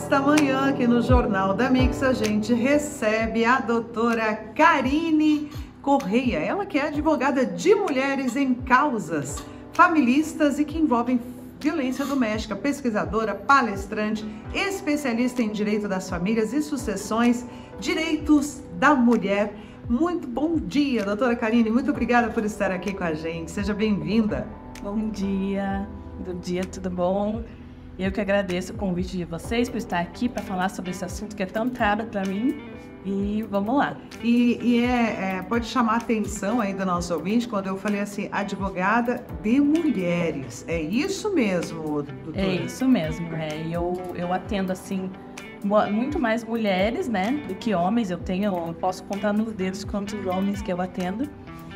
Nesta manhã, aqui no Jornal da Mix, a gente recebe a doutora Karine Correia, ela que é advogada de mulheres em causas familistas e que envolvem violência doméstica, pesquisadora, palestrante, especialista em direito das famílias e sucessões, direitos da mulher. Muito bom dia, doutora Karine, muito obrigada por estar aqui com a gente, seja bem-vinda. Bom dia, tudo bom? Eu que agradeço o convite de vocês por estar aqui para falar sobre esse assunto que é tão caro para mim. E vamos lá. Pode chamar a atenção aí do nosso ouvinte quando eu falei assim, advogada de mulheres. É isso mesmo, doutora? É isso mesmo. Eu atendo assim muito mais mulheres, né, do que homens. Eu posso contar nos dedos quantos homens que eu atendo.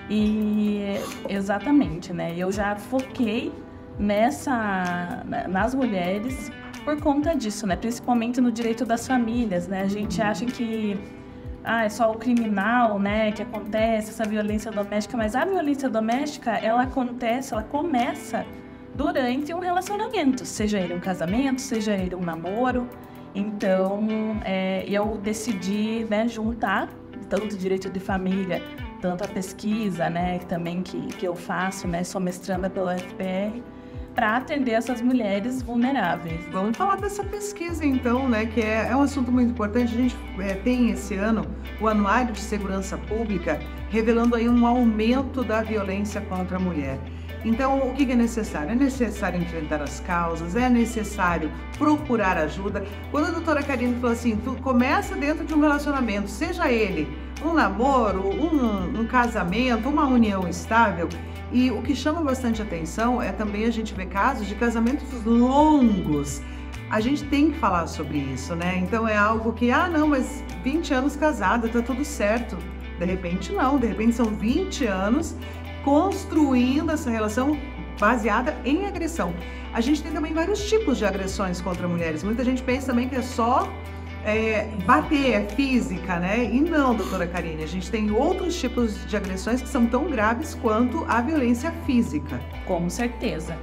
E exatamente, né? Eu já foquei nas mulheres por conta disso, né? Principalmente no direito das famílias, né? A gente acha que é só o criminal, né, que acontece essa violência doméstica, mas a violência doméstica, ela começa durante um relacionamento, seja ele um casamento, seja ele um namoro. Então, eu decidi, né, juntar tanto o direito de família, tanto a pesquisa, né, também que eu faço, né, sou mestranda pela UFPR, para atender essas mulheres vulneráveis. Vamos falar dessa pesquisa então, né, que é um assunto muito importante. A gente tem esse ano o Anuário de Segurança Pública revelando aí um aumento da violência contra a mulher. Então, o que é necessário? É necessário enfrentar as causas, é necessário procurar ajuda. Quando a doutora Karine falou assim, tu começa dentro de um relacionamento, seja ele um namoro, um casamento, uma união estável. E o que chama bastante atenção é também a gente ver casos de casamentos longos. A gente tem que falar sobre isso, né? Então é algo que, não, mas 20 anos casada, tá tudo certo. De repente não, de repente são 20 anos construindo essa relação baseada em agressão. A gente tem também vários tipos de agressões contra mulheres. Muita gente pensa também que é só bater, é física, né? E não, doutora Karine, a gente tem outros tipos de agressões que são tão graves quanto a violência física. Com certeza.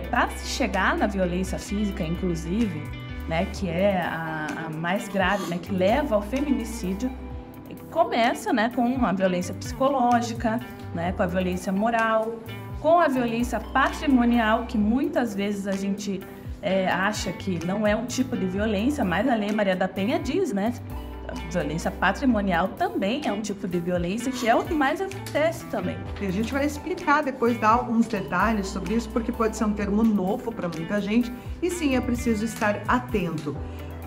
Para se chegar na violência física, inclusive, né, que é a mais grave, né, que leva ao feminicídio, começa, né, com a violência psicológica, né, com a violência moral, com a violência patrimonial, que muitas vezes a gente acha que não é um tipo de violência, mas a Lei Maria da Penha diz, né? A violência patrimonial também é um tipo de violência, que é o que mais acontece também. E a gente vai explicar depois, dar alguns detalhes sobre isso, porque pode ser um termo novo para muita gente, e sim, é preciso estar atento.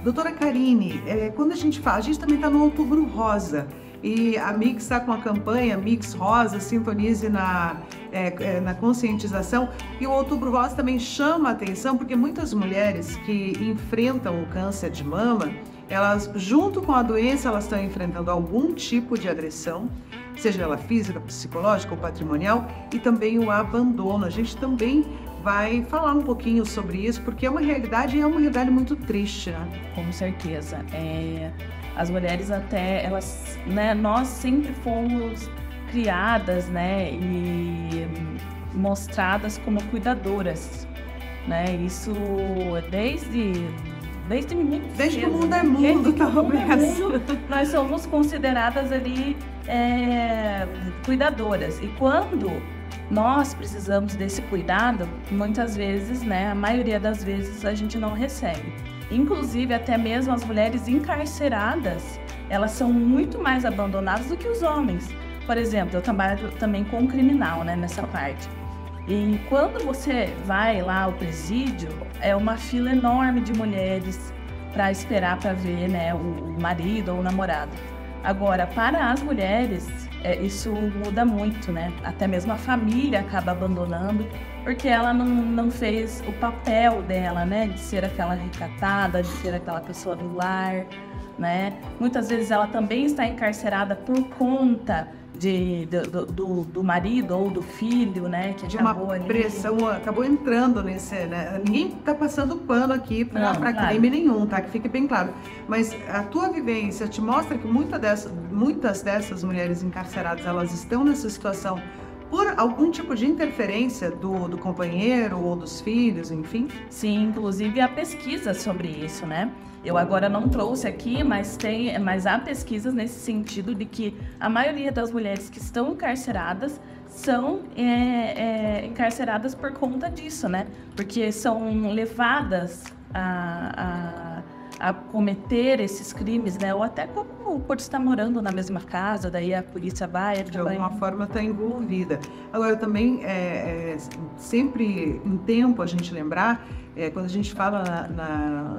Doutora Karine, quando a gente fala, a gente também está no Outubro Rosa, e a Mix está com a campanha Mix Rosa, sintonize na conscientização, e o Outubro Rosa também chama a atenção porque muitas mulheres que enfrentam o câncer de mama, elas, junto com a doença, elas estão enfrentando algum tipo de agressão, seja ela física, psicológica ou patrimonial, e também o abandono. A gente também vai falar um pouquinho sobre isso, porque é uma realidade e é uma realidade muito triste, né? Com certeza. As mulheres elas, né, nós sempre fomos criadas, né, e mostradas como cuidadoras, né, isso desde que o mundo é mundo, talvez. Nós somos consideradas ali cuidadoras, e quando nós precisamos desse cuidado, muitas vezes, né, a maioria das vezes a gente não recebe. Inclusive, até mesmo as mulheres encarceradas, elas são muito mais abandonadas do que os homens. Por exemplo, eu trabalho também com um criminal, né, nessa parte. E quando você vai lá ao presídio, é uma fila enorme de mulheres para esperar para ver, né, o marido ou o namorado. Agora, para as mulheres, isso muda muito, né? Até mesmo a família acaba abandonando, porque ela não fez o papel dela, né? De ser aquela recatada, de ser aquela pessoa do lar, né? Muitas vezes ela também está encarcerada por conta do marido ou do filho, né? Que de uma pressão, acabou entrando nesse, né? Ninguém tá passando pano aqui para crime nenhum, tá? Que fique bem claro. Mas a tua vivência te mostra que muitas dessas mulheres encarceradas, elas estão nessa situação por algum tipo de interferência do companheiro ou dos filhos, enfim? Sim, inclusive há pesquisa sobre isso, né? Eu agora não trouxe aqui, mas há pesquisas nesse sentido de que a maioria das mulheres que estão encarceradas são encarceradas por conta disso, né? Porque são levadas a cometer esses crimes, né? Ou até por estar morando na mesma casa, daí a polícia vai... De alguma forma está envolvida. Agora, também, sempre em tempo a gente lembrar, quando a gente fala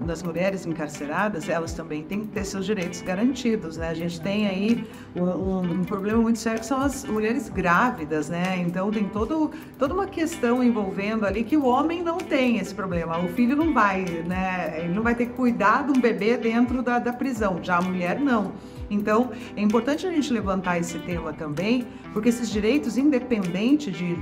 nas mulheres encarceradas, elas também têm que ter seus direitos garantidos, né? A gente tem aí um problema muito sério, que são as mulheres grávidas, né? Então, tem toda uma questão envolvendo ali que o homem não tem esse problema. O filho não vai, né? Ele não vai ter que cuidar de um bebê dentro da prisão, já a mulher não. Então, é importante a gente levantar esse tema também, porque esses direitos, independente de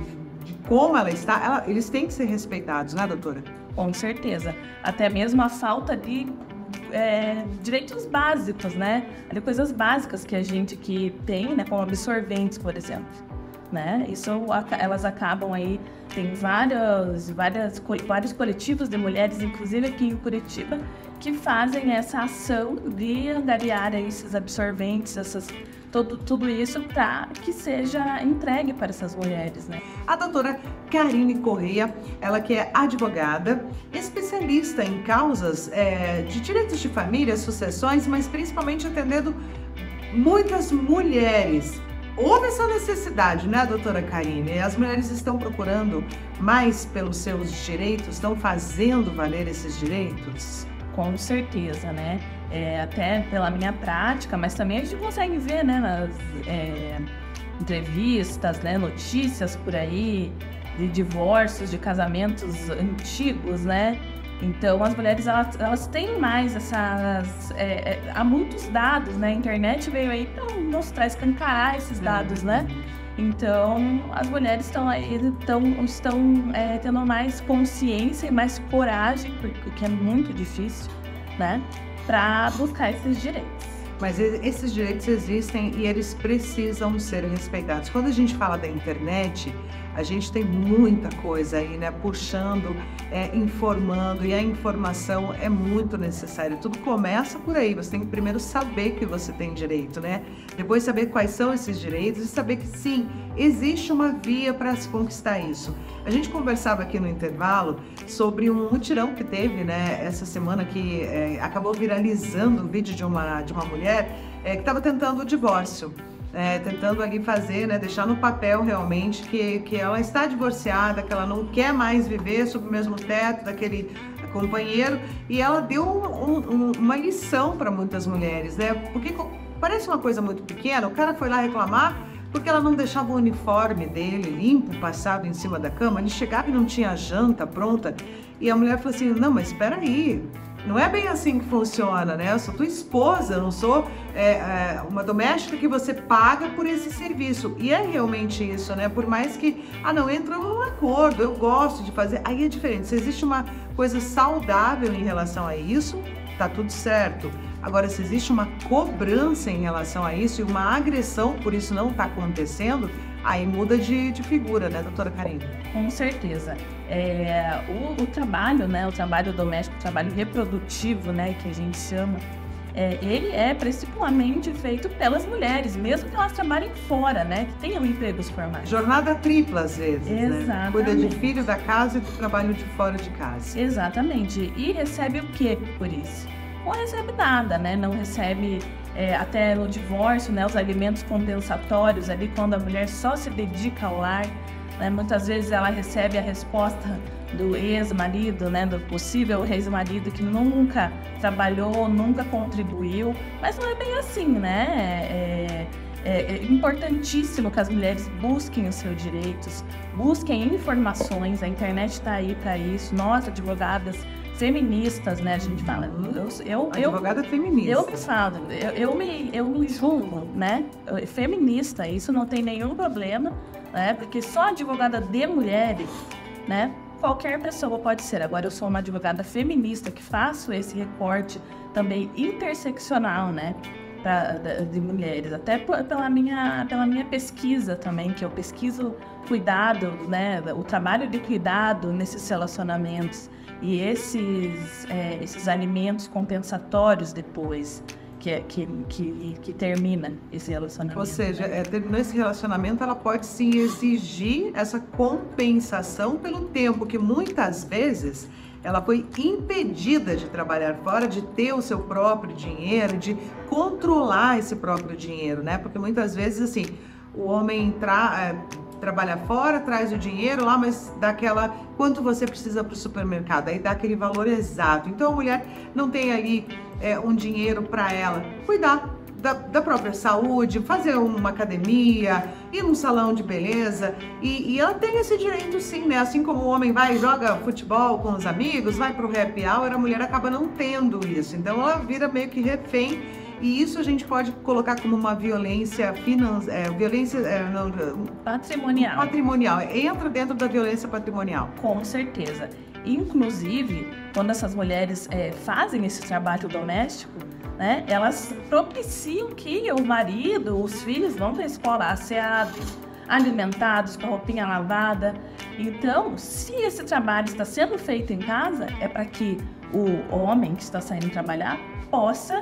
como ela está, eles têm que ser respeitados, né, doutora? Com certeza. Até mesmo a falta de direitos básicos, né? De coisas básicas que a gente tem, né? Como absorventes, por exemplo. Né? Isso, elas acabam aí, tem vários coletivos de mulheres, inclusive aqui em Curitiba, que fazem essa ação de angariar esses absorventes, tudo isso para que seja entregue para essas mulheres, né? A doutora Karine Correia, ela que é advogada, especialista em causas de direitos de família, sucessões, mas principalmente atendendo muitas mulheres. Houve essa necessidade, né, doutora Karine? As mulheres estão procurando mais pelos seus direitos, estão fazendo valer esses direitos? Com certeza, né? Até pela minha prática, mas também a gente consegue ver, né, nas entrevistas, né, notícias por aí de divórcios, de casamentos antigos, né? Então, as mulheres, elas têm mais há muitos dados, né? A internet veio aí para mostrar, escancarar esses dados, né? Então, as mulheres estão tendo mais consciência e mais coragem, porque é muito difícil, né? Para buscar esses direitos. Mas esses direitos existem e eles precisam ser respeitados. Quando a gente fala da internet, a gente tem muita coisa aí, né, puxando, informando, e a informação é muito necessária. Tudo começa por aí, você tem que primeiro saber que você tem direito, né? Depois saber quais são esses direitos e saber que sim, existe uma via para se conquistar isso. A gente conversava aqui no intervalo sobre um mutirão que teve, né, essa semana, que acabou viralizando um vídeo de uma mulher que estava tentando o divórcio. Tentando ali fazer, né, deixar no papel realmente que ela está divorciada, que ela não quer mais viver sob o mesmo teto daquele companheiro, e ela deu uma lição para muitas mulheres, né, porque parece uma coisa muito pequena. O cara foi lá reclamar porque ela não deixava o uniforme dele limpo, passado em cima da cama. Ele chegava e não tinha janta pronta, e a mulher falou assim: não, mas espera aí, não é bem assim que funciona, né? Eu sou tua esposa, eu não sou uma doméstica que você paga por esse serviço. E é realmente isso, né? Por mais que, não, entra num acordo, eu gosto de fazer, aí é diferente. Se existe uma coisa saudável em relação a isso, tá tudo certo. Agora, se existe uma cobrança em relação a isso e uma agressão por isso não tá acontecendo, aí muda de figura, né, doutora Karine? Com certeza. O trabalho, né, o trabalho doméstico, o trabalho reprodutivo, né, que a gente chama, ele é principalmente feito pelas mulheres, mesmo que elas trabalhem fora, né, que tenham empregos formais. Jornada tripla, às vezes, exatamente, né? Cuida de filho, da casa e do trabalho de fora de casa. Exatamente. E recebe o quê por isso? Não recebe nada, né? Não recebe, até no divórcio, né, os alimentos compensatórios ali, quando a mulher só se dedica ao lar, né? Muitas vezes ela recebe a resposta do ex-marido, né, do possível ex-marido, que nunca trabalhou, nunca contribuiu, mas não é bem assim, né? É importantíssimo que as mulheres busquem os seus direitos, busquem informações. A internet está aí para isso. Nós, advogadas feministas, né, a gente fala. Advogada feminista. Eu me julgo, né, feminista. Isso não tem nenhum problema, né, porque só advogada de mulheres, né, qualquer pessoa pode ser. Agora, eu sou uma advogada feminista que faço esse recorte também interseccional, né? de mulheres, até pela minha pesquisa também, que eu pesquiso cuidado, né, o trabalho de cuidado nesses relacionamentos e esses alimentos compensatórios depois que termina esse relacionamento. Ou seja, terminou esse relacionamento, ela pode sim exigir essa compensação pelo tempo que muitas vezes ela foi impedida de trabalhar fora, de ter o seu próprio dinheiro, de controlar esse próprio dinheiro, né? Porque muitas vezes, assim, o homem trabalha fora, traz o dinheiro lá, mas dá quanto você precisa para o supermercado, aí dá aquele valor exato. Então a mulher não tem ali um dinheiro para ela cuidar da própria saúde, fazer uma academia, ir num salão de beleza, e ela tem esse direito sim, né? Assim como o homem vai e joga futebol com os amigos, vai pro happy hour, a mulher acaba não tendo isso, então ela vira meio que refém, e isso a gente pode colocar como uma violência patrimonial, entra dentro da violência patrimonial. Com certeza. Inclusive, quando essas mulheres fazem esse trabalho doméstico, né, elas propiciam que o marido, os filhos vão para a escola asseados, alimentados, com a roupinha lavada. Então, se esse trabalho está sendo feito em casa, é para que o homem que está saindo trabalhar possa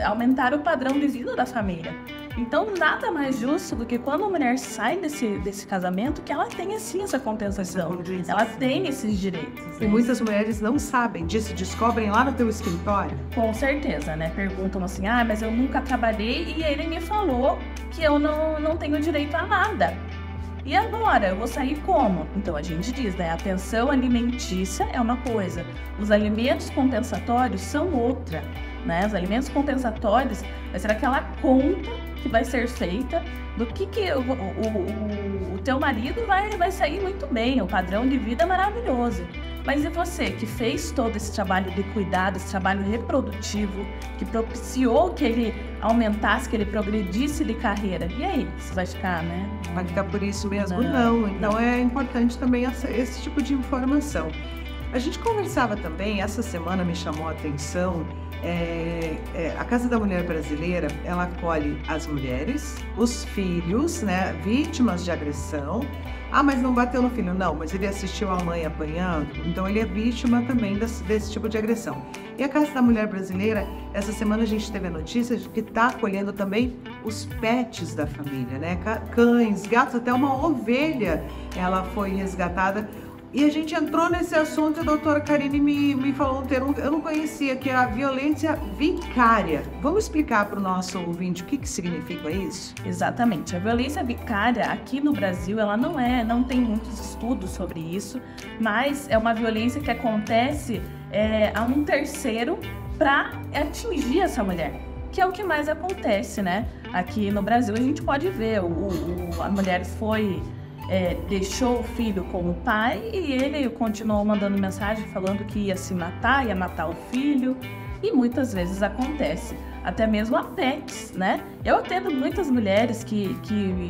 aumentar o padrão de vida da família. Então, nada mais justo do que quando a mulher sai desse casamento, que ela tenha sim essa compensação, ela tem esses direitos. E muitas mulheres não sabem disso, descobrem lá no teu escritório. Com certeza, né? Perguntam assim, mas eu nunca trabalhei e ele me falou que eu não tenho direito a nada. E agora, eu vou sair como? Então, a gente diz, né? A pensão alimentícia é uma coisa, os alimentos compensatórios são outra, né? Os alimentos compensatórios vai ser aquela conta que vai ser feita do que o teu marido vai sair muito bem, o padrão de vida é maravilhoso. Mas e você, que fez todo esse trabalho de cuidado, esse trabalho reprodutivo, que propiciou que ele aumentasse, que ele progredisse de carreira? E aí, você vai ficar, né? Vai ficar por isso mesmo? Não. Então é importante também esse tipo de informação. A gente conversava também, essa semana me chamou a atenção, a Casa da Mulher Brasileira, ela acolhe as mulheres, os filhos, né, vítimas de agressão. Mas não bateu no filho. Não, mas ele assistiu a mãe apanhando, então ele é vítima também desse tipo de agressão. E a Casa da Mulher Brasileira, essa semana a gente teve a notícia de que está acolhendo também os pets da família, né? Cães, gatos, até uma ovelha, ela foi resgatada. E a gente entrou nesse assunto, a doutora Karine me falou um termo que eu não conhecia, que é a violência vicária. Vamos explicar para o nosso ouvinte o que significa isso? Exatamente. A violência vicária aqui no Brasil, ela não tem muitos estudos sobre isso, mas é uma violência que acontece a um terceiro para atingir essa mulher, que é o que mais acontece, né? Aqui no Brasil a gente pode ver, a mulher deixou o filho com o pai e ele continuou mandando mensagem falando que ia se matar, ia matar o filho, e muitas vezes acontece, até mesmo a pets, né? Eu atendo muitas mulheres que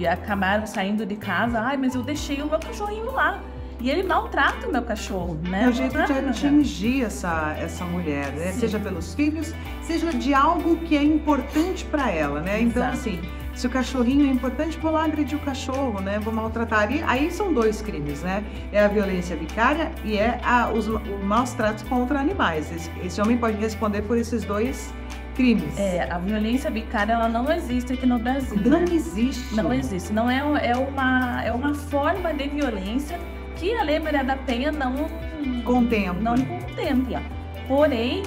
acabaram saindo de casa, mas eu deixei o meu cachorrinho lá, e ele maltrata o meu cachorro, né? É o jeito de atingir essa mulher, né? Seja pelos filhos, seja de algo que é importante para ela, né? Então, assim, se o cachorrinho é importante, vou lá agredir o cachorro, né? Vou maltratar. E aí são dois crimes, né? É a violência vicária e os maus tratos contra animais. Esse homem pode responder por esses dois crimes. A violência vicária, ela não existe aqui no Brasil. Não existe. Não existe. Não é uma forma de violência que a Lei Maria da Penha não contempla. Porém,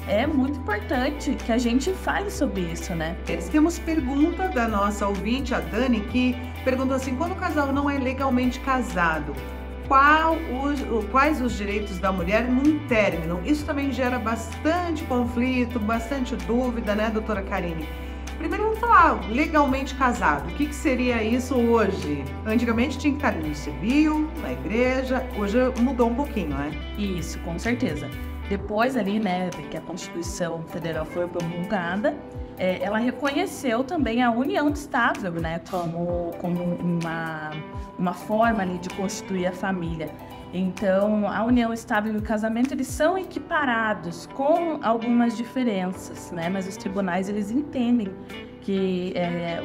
é muito importante que a gente fale sobre isso, né? Temos pergunta da nossa ouvinte, a Dani, que perguntou assim: quando o casal não é legalmente casado, quais os direitos da mulher num término? Isso também gera bastante conflito, bastante dúvida, né, doutora Karine? Primeiro vamos falar, legalmente casado, o que seria isso hoje? Antigamente tinha que estar no civil, na igreja, hoje mudou um pouquinho, né? Isso, com certeza. Depois ali, né, que a Constituição Federal foi promulgada, ela reconheceu também a união estável, né, como uma forma ali de constituir a família. Então, a união estável e o casamento, eles são equiparados com algumas diferenças, né? Mas os tribunais, eles entendem que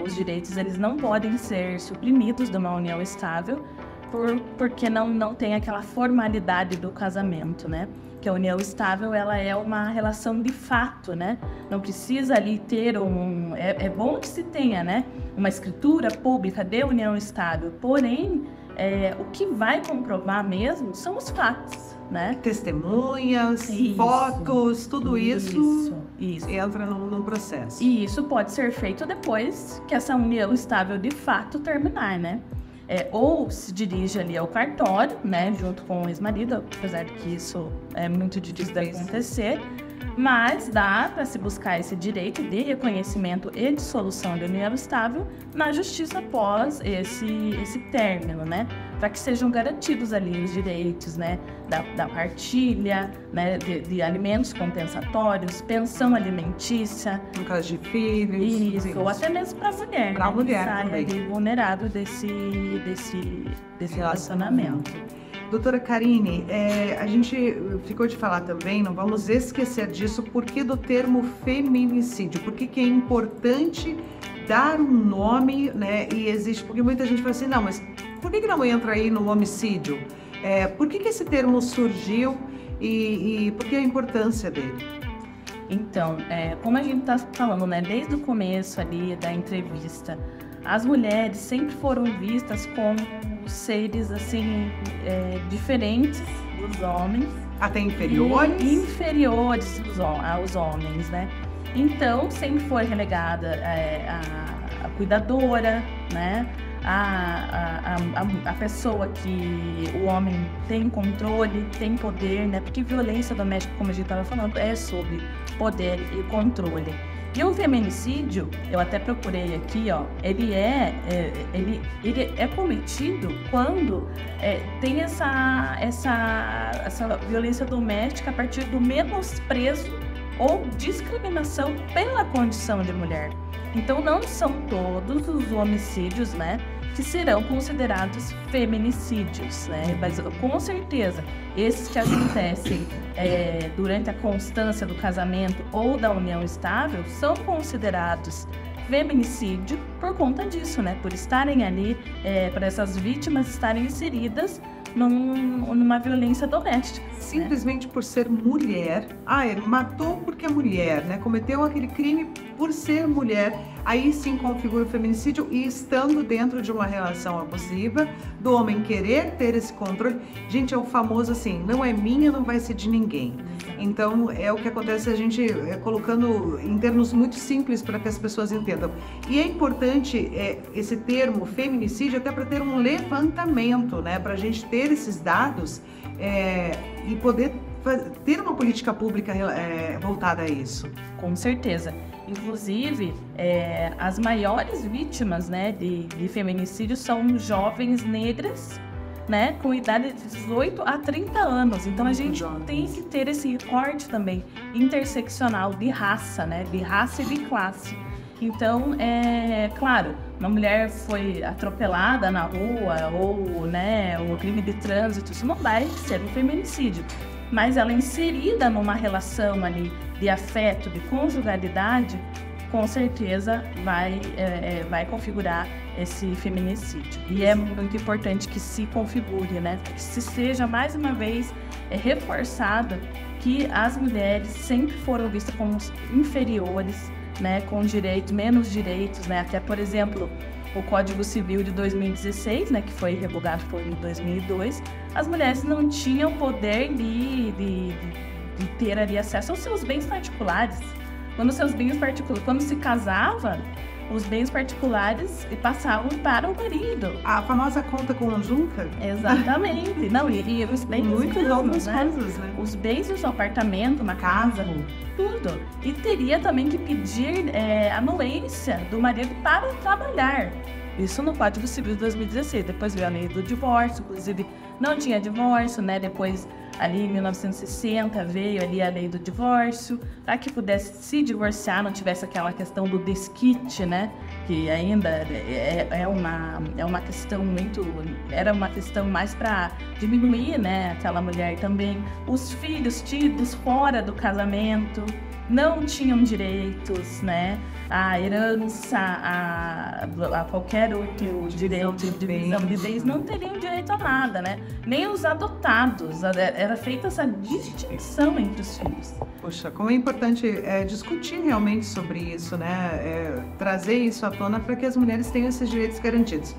os direitos, eles não podem ser suprimidos de uma união estável porque não tem aquela formalidade do casamento, né? Que a união estável, ela é uma relação de fato, né? Não precisa ali ter é bom que se tenha, né? Uma escritura pública de união estável, porém, o que vai comprovar mesmo são os fatos, né? Testemunhas, fotos, tudo isso entra no processo. E isso pode ser feito depois que essa união estável de fato terminar, né? Ou se dirige ali ao cartório, né, junto com o ex-marido, apesar de que isso é muito difícil de acontecer, mas dá para se buscar esse direito de reconhecimento e de solução de união estável na justiça após esse término, né, para que sejam garantidos ali os direitos, né, da partilha, né, de alimentos compensatórios, pensão alimentícia, no caso de filhos, isso, ou até mesmo para a mulher, para a mulher também, ali vulnerável desse relacionamento. Doutora Karine, a gente ficou de falar também, não vamos esquecer disso, porque do termo feminicídio, porque que é importante dar um nome, né, e existe, porque muita gente fala assim, não, mas por que não entra aí no homicídio? Por que esse termo surgiu e por que a importância dele? Então, como a gente está falando, né, desde o começo ali da entrevista, as mulheres sempre foram vistas como seres, assim, diferentes dos homens. Até inferiores? Inferiores aos homens, né? Então, sempre foi relegada a cuidadora, né? A pessoa que o homem tem controle, tem poder, né? Porque violência doméstica, como a gente estava falando, é sobre poder e controle. E o feminicídio, eu até procurei aqui, ó, ele é cometido quando tem essa violência doméstica a partir do menosprezo ou discriminação pela condição de mulher. Então, não são todos os homicídios, né, que serão considerados feminicídios, né? Mas, com certeza, esses que acontecem durante a constância do casamento ou da união estável são considerados feminicídio por conta disso, né? Por estarem ali, por essas vítimas estarem inseridas numa violência doméstica. Simplesmente, né? Por ser mulher. Ele matou porque é mulher, né? Cometeu aquele crime por ser mulher. Aí sim configura o feminicídio, e estando dentro de uma relação abusiva, do homem querer ter esse controle. Gente, é o famoso assim, não é minha, não vai ser de ninguém. Então, é o que acontece, a gente colocando em termos muito simples para que as pessoas entendam. E é importante esse termo feminicídio até para ter um levantamento, né? Para a gente ter esses dados e poder ter uma política pública voltada a isso. Com certeza. Inclusive, as maiores vítimas, né, de feminicídio são jovens negras, né, com idade de 18 a 30 anos. Então, a gente tem que ter esse recorte também interseccional de raça, né, de raça e de classe. Então, claro, uma mulher foi atropelada na rua ou, né, o crime de trânsito, isso não vai ser um feminicídio. Mas ela inserida numa relação ali de afeto, de conjugalidade, com certeza vai configurar esse feminicídio. E é muito importante que se configure, né? Que se seja mais uma vez reforçado que as mulheres sempre foram vistas como inferiores, né? Com direitos, menos direitos, né? Até, por exemplo, o Código Civil de 2016, né, que foi revogado em 2002, as mulheres não tinham poder de ter ali acesso aos seus bens particulares. Quando se casava, os bens particulares passavam para o marido. A famosa conta conjunta? Exatamente. Não, e os bens, muitos outros casos, né? Os bens do seu apartamento, uma casa, tudo. E teria também que pedir anuência do marido para trabalhar. Isso no Código Civil de 2016. Depois veio a lei do divórcio, inclusive não tinha divórcio, né? Depois Ali em 1960 veio ali a lei do divórcio, para que pudesse se divorciar, não tivesse aquela questão do desquite, né? Que ainda é uma questão era uma questão mais para diminuir, né? Aquela mulher também. Os filhos tidos fora do casamento não tinham direitos, né? A herança, a qualquer outro direito de divisão de bens não teriam direito a nada, né? Nem os adotados. Era feita essa distinção entre os filhos. Poxa, como é importante discutir realmente sobre isso, né? Trazer isso à tona para que as mulheres tenham esses direitos garantidos.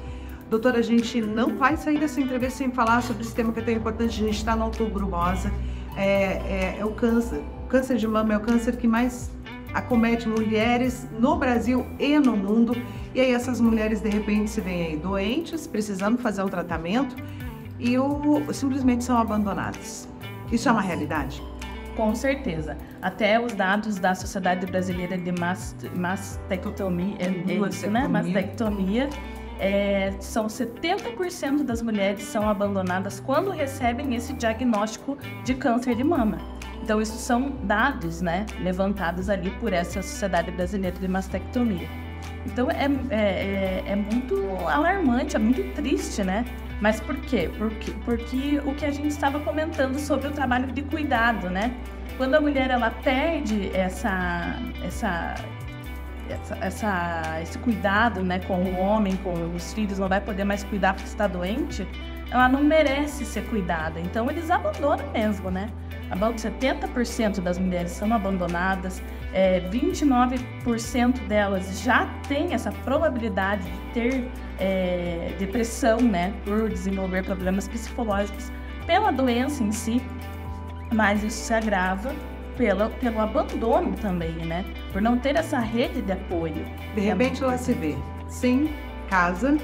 Doutora, a gente não vai sair dessa entrevista sem falar sobre esse tema que é tão importante. A gente está no Outubro Rosa. É o câncer. O câncer de mama é o câncer que mais acomete mulheres no Brasil e no mundo. E aí essas mulheres de repente se veem aí doentes, precisando fazer um tratamento e simplesmente são abandonadas. Isso é uma realidade? Com certeza. Até os dados da Sociedade Brasileira de Mastectomia, Mastectomia, são 70% das mulheres são abandonadas quando recebem esse diagnóstico de câncer de mama. Então, isso são dados, né, levantados ali por essa Sociedade Brasileira de Mastectomia. Então, é muito alarmante, é muito triste, né? Mas por quê? Porque o que a gente estava comentando sobre o trabalho de cuidado, né? Quando a mulher ela perde esse cuidado, né, com o homem, com os filhos, não vai poder mais cuidar porque está doente, ela não merece ser cuidada. Então, eles abandonam mesmo, né? 70% das mulheres são abandonadas, 29% delas já têm essa probabilidade de ter depressão, né, por desenvolver problemas psicológicos pela doença em si, mas isso se agrava pelo abandono também, né, por não ter essa rede de apoio. De repente ela se vê sem casa,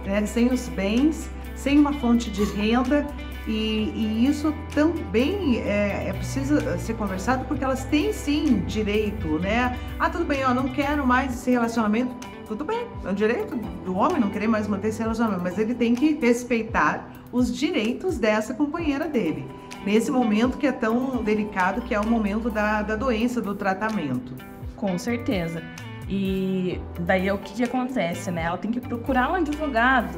né, sem os bens, sem uma fonte de renda. E isso também é preciso ser conversado, porque elas têm sim direito, né? Ah, tudo bem, eu não quero mais esse relacionamento. Tudo bem, é um direito do homem não querer mais manter esse relacionamento, mas ele tem que respeitar os direitos dessa companheira dele, nesse momento que é tão delicado, que é o momento da doença, do tratamento. Com certeza. E daí o que acontece, né? Ela tem que procurar um advogado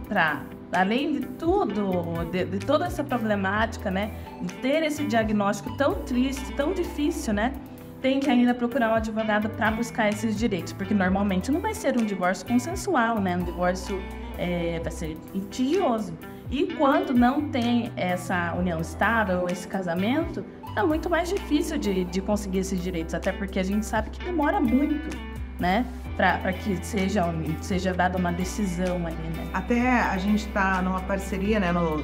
para, além de tudo, de toda essa problemática, né, de ter esse diagnóstico tão triste, tão difícil, né, tem que ainda procurar um advogado para buscar esses direitos, porque normalmente não vai ser um divórcio consensual, né, um divórcio vai ser litigioso. E quando não tem essa união estável, esse casamento, é muito mais difícil de conseguir esses direitos, até porque a gente sabe que demora muito, né, para que seja dada uma decisão ali, né? Até a gente está numa parceria, né, no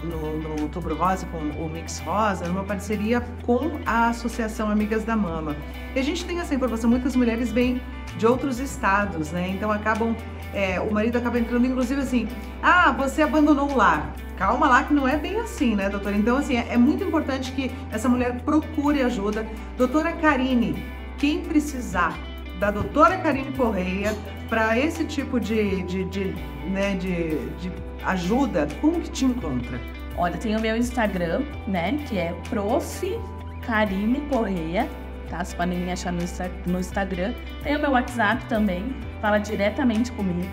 Outubro Rosa, com o Mix Rosa, numa parceria com a Associação Amigas da Mama. E a gente tem essa informação, muitas mulheres vêm de outros estados, né? Então o marido acaba entrando, inclusive assim, você abandonou o lar. Calma lá que não é bem assim, né, doutora? Então, assim, é muito importante que essa mulher procure ajuda. Doutora Karine, quem precisar da doutora Karine Correia para esse tipo de ajuda, como que te encontra? Olha, tem o meu Instagram, né, que é Prof. Karine Correia, tá? Vocês podem me achar no Instagram. Tem o meu WhatsApp também, fala diretamente comigo.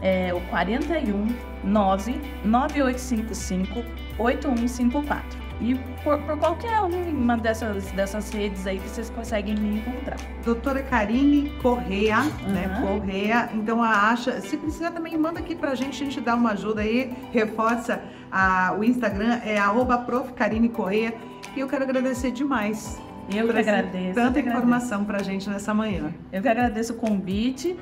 É o 41 99855 8154. E por qualquer uma dessas redes aí que vocês conseguem me encontrar. Doutora Karine Correia, né? Correia. Então se precisar também, manda aqui pra gente, a gente dá uma ajuda aí, reforça o Instagram, @Prof. Karine Correia. E eu quero agradecer demais. Eu que agradeço. Tanta informação pra gente nessa manhã. Eu que agradeço o convite.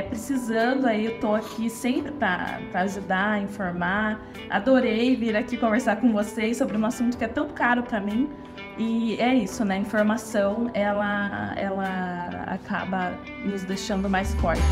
Precisando aí, eu tô aqui sempre para ajudar, informar. Adorei vir aqui conversar com vocês sobre um assunto que é tão caro para mim. E é isso, né? A informação, ela acaba nos deixando mais fortes.